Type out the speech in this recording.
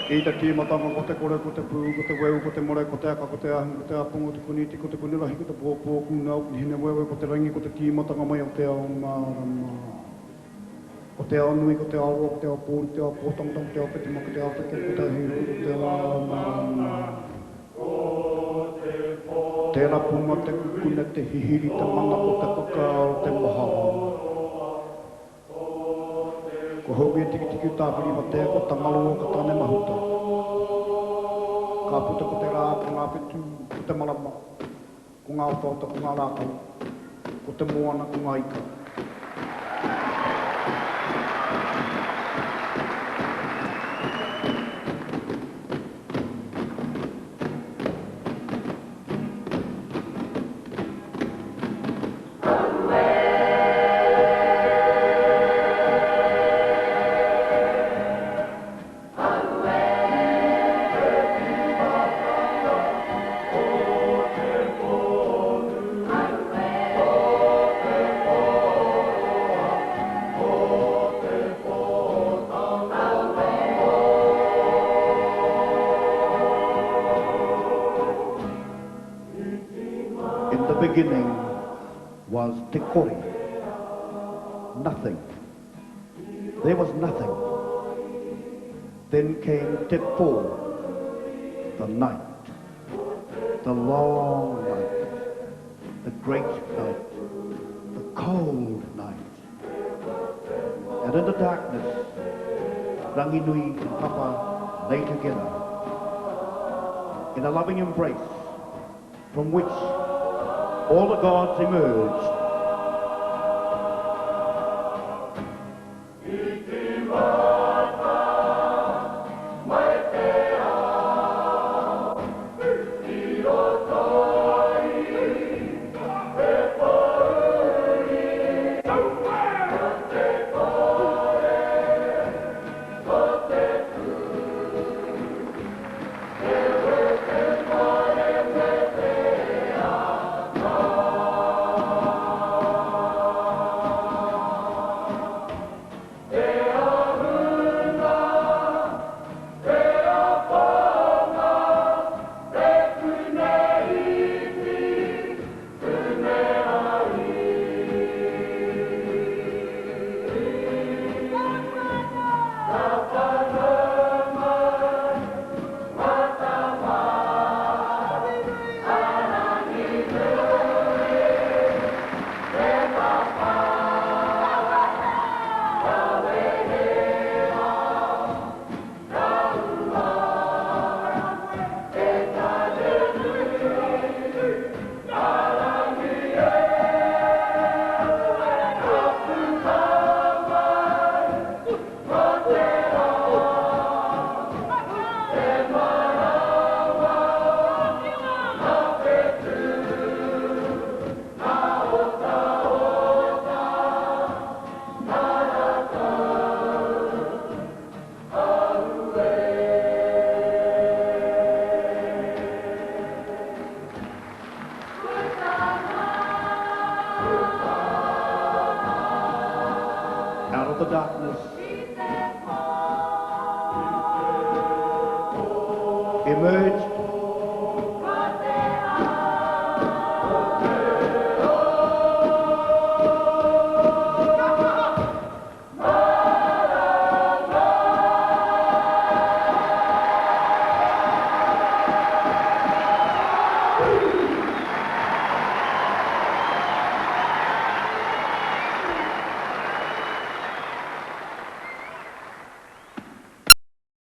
I te tīmatanga ko te kore, ko te pū, ko te weu, ko te more, ko te aka, ko te ahi, ko te aponga, ko te kuniti, ko te kunirahi, ko te pōpō, ko ngā uki hine wewe, ko te rangi, ko te tīmatanga mai o te ao marama. Ko te ao nui, ko te ao roa, ko te ao pōri, ko te ao pōtangtang, ko te ao petima, ko te ao peke, ko te ao hiru, ko te ao marama. Tēnā punga te kukune, te hihiri, te mana o te kakao, te mahara. Ko hoki e tiki tiki tāpiri wa te ko tangalo ka tāne mahuta. Ka puta ko te rā, ko ngā petu, ko te marama, ko ngā whauta, ko ngā rākau, ko te moana, ko ngā ika. Beginning was te kore, nothing. There was nothing. Then came te pō, the night, the long night, the great night, the cold night. And in the darkness, Ranginui and Papa lay together in a loving embrace from which all the gods emerged. The darkness emerged